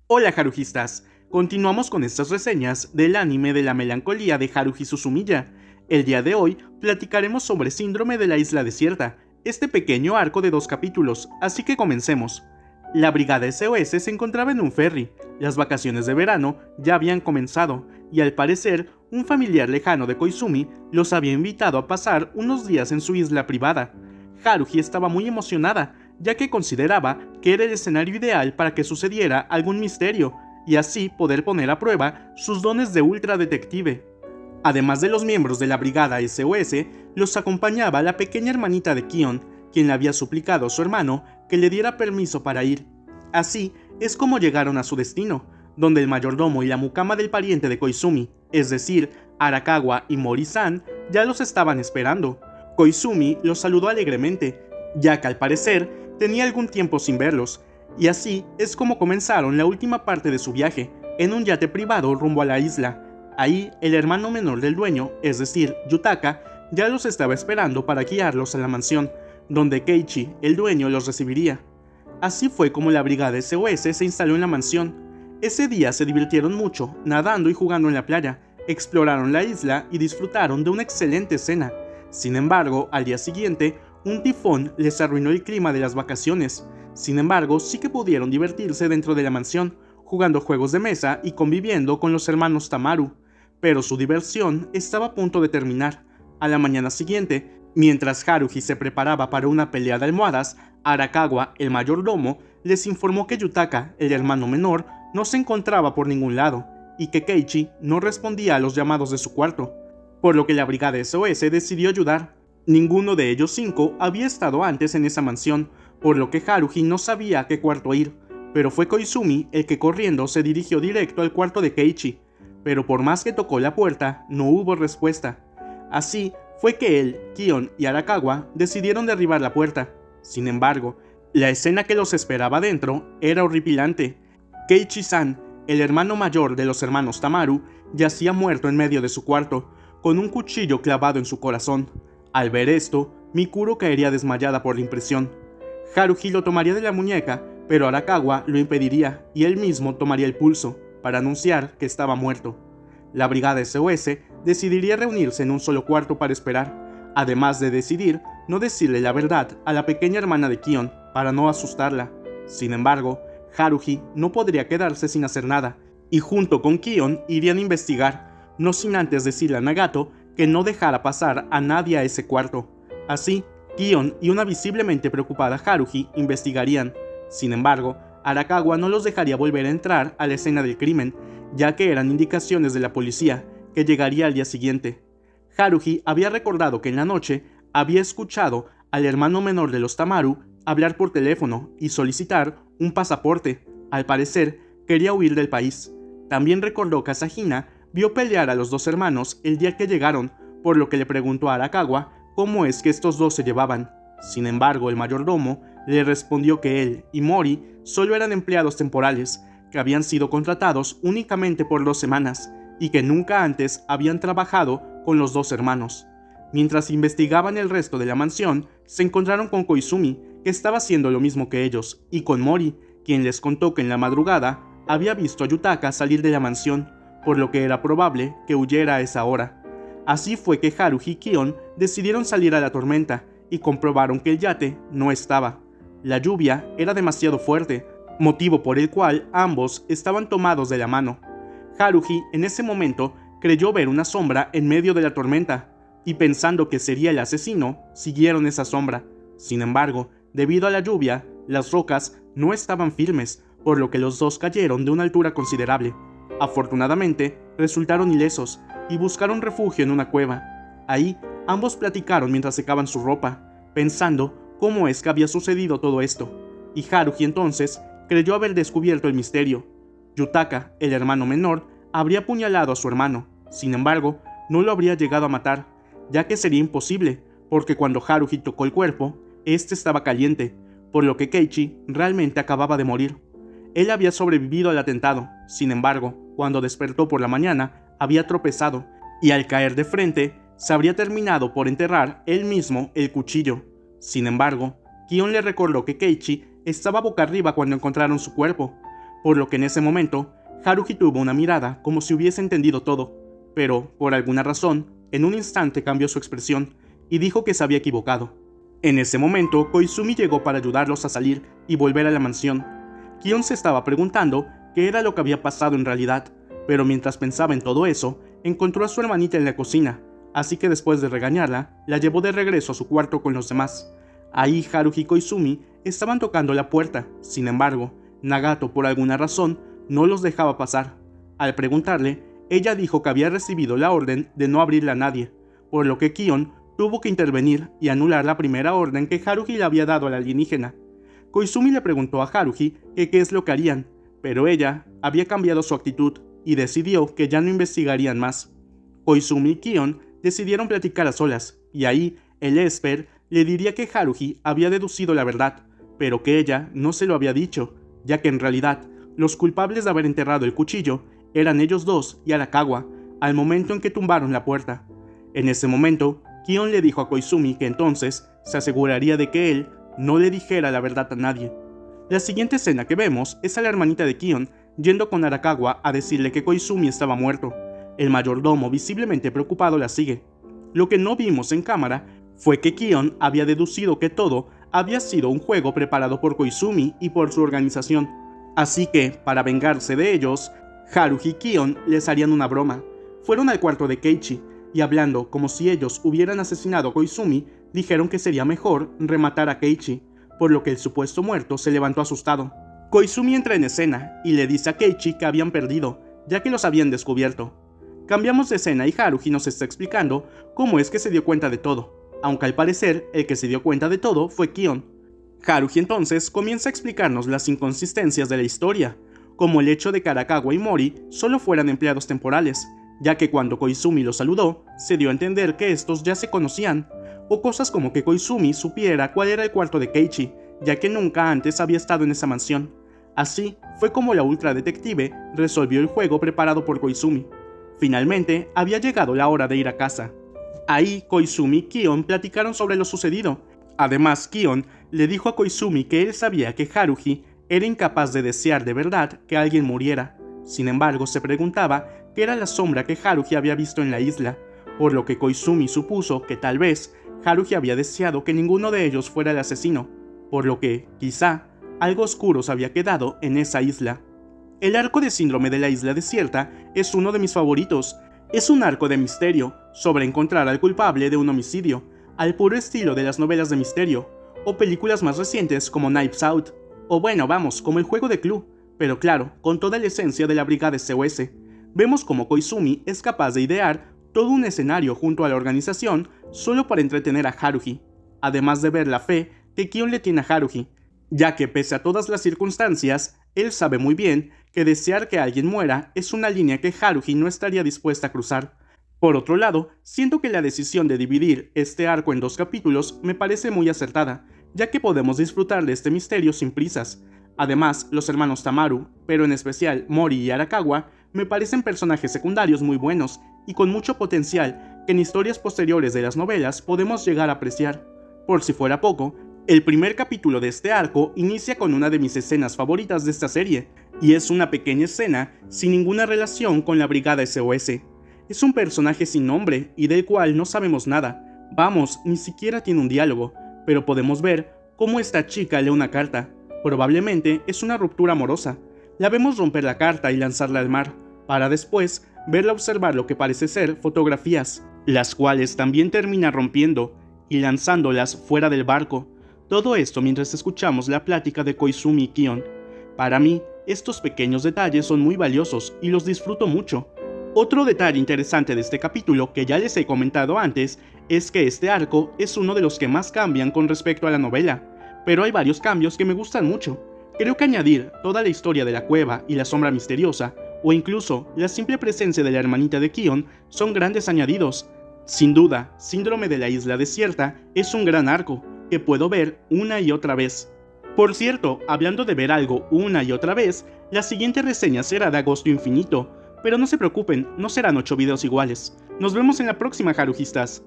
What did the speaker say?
Hola Harujistas, continuamos con estas reseñas del anime de la melancolía de Haruhi Suzumiya. El día de hoy platicaremos sobre Síndrome de la Isla Desierta, este pequeño arco de 2 capítulos, así que comencemos. La brigada SOS se encontraba en un ferry, las vacaciones de verano ya habían comenzado, y al parecer un familiar lejano de Koizumi los había invitado a pasar unos días en su isla privada. Haruhi estaba muy emocionada, ya que consideraba que era el escenario ideal para que sucediera algún misterio, y así poder poner a prueba sus dones de ultra detective. Además de los miembros de la brigada SOS, los acompañaba la pequeña hermanita de Kion, quien le había suplicado a su hermano que le diera permiso para ir. Así es como llegaron a su destino, donde el mayordomo y la mucama del pariente de Koizumi, es decir, Arakawa y Mori-san, ya los estaban esperando. Koizumi los saludó alegremente, ya que al parecer tenía algún tiempo sin verlos, y así es como comenzaron la última parte de su viaje, en un yate privado rumbo a la isla. Ahí el hermano menor del dueño, es decir, Yutaka, ya los estaba esperando para guiarlos a la mansión, donde Keiichi, el dueño, los recibiría. Así fue como la brigada SOS se instaló en la mansión. Ese día se divirtieron mucho, nadando y jugando en la playa, exploraron la isla y disfrutaron de una excelente cena. Sin embargo, al día siguiente, un tifón les arruinó el clima de las vacaciones. Sin embargo, sí que pudieron divertirse dentro de la mansión, jugando juegos de mesa y conviviendo con los hermanos Tamaru. Pero su diversión estaba a punto de terminar. A la mañana siguiente, mientras Haruhi se preparaba para una pelea de almohadas, Arakawa, el mayordomo, les informó que Yutaka, el hermano menor, no se encontraba por ningún lado, y que Keiichi no respondía a los llamados de su cuarto, por lo que la brigada SOS decidió ayudar. Ninguno de ellos 5 había estado antes en esa mansión, por lo que Haruhi no sabía a qué cuarto ir, pero fue Koizumi el que corriendo se dirigió directo al cuarto de Keiichi, pero por más que tocó la puerta, no hubo respuesta. Así fue que él, Kion y Arakawa decidieron derribar la puerta. Sin embargo, la escena que los esperaba dentro era horripilante. Keiichi-san, el hermano mayor de los hermanos Tamaru, yacía muerto en medio de su cuarto, con un cuchillo clavado en su corazón. Al ver esto, Mikuro caería desmayada por la impresión. Haruhi lo tomaría de la muñeca, pero Arakawa lo impediría y él mismo tomaría el pulso, para anunciar que estaba muerto. La brigada SOS decidiría reunirse en un solo cuarto para esperar, además de decidir no decirle la verdad a la pequeña hermana de Kion para no asustarla. Sin embargo, Haruhi no podría quedarse sin hacer nada, y junto con Kion irían a investigar, no sin antes decirle a Nagato que no dejara pasar a nadie a ese cuarto. Así, Kion y una visiblemente preocupada Haruhi investigarían. Sin embargo, Arakawa no los dejaría volver a entrar a la escena del crimen, ya que eran indicaciones de la policía, que llegaría al día siguiente. Haruhi había recordado que en la noche había escuchado al hermano menor de los Tamaru hablar por teléfono y solicitar un pasaporte. Al parecer, quería huir del país. También recordó que Asahina vio pelear a los dos hermanos el día que llegaron, por lo que le preguntó a Arakawa cómo es que estos dos se llevaban. Sin embargo, el mayordomo le respondió que él y Mori solo eran empleados temporales, que habían sido contratados únicamente por 2 semanas y que nunca antes habían trabajado con los dos hermanos. Mientras investigaban el resto de la mansión, se encontraron con Koizumi, que estaba haciendo lo mismo que ellos, y con Mori, quien les contó que en la madrugada había visto a Yutaka salir de la mansión, por lo que era probable que huyera a esa hora. Así fue que Haruhi y Kion decidieron salir a la tormenta y comprobaron que el yate no estaba. La lluvia era demasiado fuerte, motivo por el cual ambos estaban tomados de la mano. Haruhi en ese momento creyó ver una sombra en medio de la tormenta, y pensando que sería el asesino, siguieron esa sombra. Sin embargo, debido a la lluvia, las rocas no estaban firmes, por lo que los dos cayeron de una altura considerable. Afortunadamente, resultaron ilesos y buscaron refugio en una cueva. Ahí, ambos platicaron mientras secaban su ropa, pensando cómo es que había sucedido todo esto, y Haruhi entonces creyó haber descubierto el misterio. Yutaka, el hermano menor, habría apuñalado a su hermano. Sin embargo, no lo habría llegado a matar, ya que sería imposible, porque cuando Haruhi tocó el cuerpo, este estaba caliente, por lo que Keiichi realmente acababa de morir. Él había sobrevivido al atentado. Sin embargo, cuando despertó por la mañana, había tropezado, y al caer de frente, se habría terminado por enterrar él mismo el cuchillo. Sin embargo, Kion le recordó que Keiichi estaba boca arriba cuando encontraron su cuerpo, por lo que en ese momento, Haruhi tuvo una mirada como si hubiese entendido todo, pero, por alguna razón, en un instante cambió su expresión y dijo que se había equivocado. En ese momento, Koizumi llegó para ayudarlos a salir y volver a la mansión. Kion se estaba preguntando qué era lo que había pasado en realidad, pero mientras pensaba en todo eso, encontró a su hermanita en la cocina, así que después de regañarla, la llevó de regreso a su cuarto con los demás. Ahí Haruhi y Koizumi estaban tocando la puerta, sin embargo, Nagato por alguna razón no los dejaba pasar. Al preguntarle, ella dijo que había recibido la orden de no abrirla a nadie, por lo que Kion tuvo que intervenir y anular la primera orden que Haruhi le había dado al alienígena. Koizumi le preguntó a Haruhi que qué es lo que harían, pero ella había cambiado su actitud y decidió que ya no investigarían más. Koizumi y Kion decidieron platicar a solas, y ahí el Esper le diría que Haruhi había deducido la verdad, pero que ella no se lo había dicho, ya que en realidad los culpables de haber enterrado el cuchillo eran ellos dos y Arakawa, al momento en que tumbaron la puerta. En ese momento, Kion le dijo a Koizumi que entonces se aseguraría de que él no le dijera la verdad a nadie. La siguiente escena que vemos es a la hermanita de Kion yendo con Arakawa a decirle que Koizumi estaba muerto. El mayordomo, visiblemente preocupado, la sigue. Lo que no vimos en cámara fue que Kion había deducido que todo había sido un juego preparado por Koizumi y por su organización. Así que, para vengarse de ellos, Haruhi y Kion les harían una broma. Fueron al cuarto de Keiichi y hablando como si ellos hubieran asesinado a Koizumi, dijeron que sería mejor rematar a Keiichi, por lo que el supuesto muerto se levantó asustado. Koizumi entra en escena y le dice a Keiichi que habían perdido, ya que los habían descubierto. Cambiamos de escena y Haruhi nos está explicando cómo es que se dio cuenta de todo, aunque al parecer el que se dio cuenta de todo fue Kion. Haruhi entonces comienza a explicarnos las inconsistencias de la historia, como el hecho de que Arakawa y Mori solo fueran empleados temporales, ya que cuando Koizumi los saludó, se dio a entender que estos ya se conocían, o cosas como que Koizumi supiera cuál era el cuarto de Keiichi, ya que nunca antes había estado en esa mansión. Así fue como la ultra detective resolvió el juego preparado por Koizumi. Finalmente, había llegado la hora de ir a casa. Ahí, Koizumi y Kion platicaron sobre lo sucedido. Además, Kion le dijo a Koizumi que él sabía que Haruhi era incapaz de desear de verdad que alguien muriera. Sin embargo, se preguntaba qué era la sombra que Haruhi había visto en la isla, por lo que Koizumi supuso que tal vez Haruhi había deseado que ninguno de ellos fuera el asesino, por lo que, quizá, algo oscuro se había quedado en esa isla. El arco de Síndrome de la Isla Desierta es uno de mis favoritos. Es un arco de misterio, sobre encontrar al culpable de un homicidio, al puro estilo de las novelas de misterio, o películas más recientes como Knives Out, o bueno, vamos, como el juego de Clue, pero claro, con toda la esencia de la Brigada SOS. Vemos como Koizumi es capaz de idear todo un escenario junto a la organización solo para entretener a Haruhi, además de ver la fe que Kion le tiene a Haruhi, ya que pese a todas las circunstancias, él sabe muy bien que desear que alguien muera es una línea que Haruhi no estaría dispuesta a cruzar. Por otro lado, siento que la decisión de dividir este arco en 2 capítulos me parece muy acertada, ya que podemos disfrutar de este misterio sin prisas. Además, los hermanos Tamaru, pero en especial Mori y Arakawa, me parecen personajes secundarios muy buenos y con mucho potencial que en historias posteriores de las novelas podemos llegar a apreciar. Por si fuera poco, el primer capítulo de este arco inicia con una de mis escenas favoritas de esta serie, y es una pequeña escena sin ninguna relación con la Brigada SOS. Es un personaje sin nombre y del cual no sabemos nada, vamos, ni siquiera tiene un diálogo, pero podemos ver cómo esta chica lee una carta. Probablemente es una ruptura amorosa. La vemos romper la carta y lanzarla al mar, para después verla observar lo que parece ser fotografías, las cuales también termina rompiendo y lanzándolas fuera del barco. Todo esto mientras escuchamos la plática de Koizumi y Kion. Para mí, estos pequeños detalles son muy valiosos y los disfruto mucho. Otro detalle interesante de este capítulo que ya les he comentado antes es que este arco es uno de los que más cambian con respecto a la novela, pero hay varios cambios que me gustan mucho. Creo que añadir toda la historia de la cueva y la sombra misteriosa, o incluso la simple presencia de la hermanita de Kion, son grandes añadidos. Sin duda, Síndrome de la Isla Desierta es un gran arco, que puedo ver una y otra vez. Por cierto, hablando de ver algo una y otra vez, la siguiente reseña será de Agosto Infinito, pero no se preocupen, no serán 8 videos iguales. Nos vemos en la próxima, Harujistas.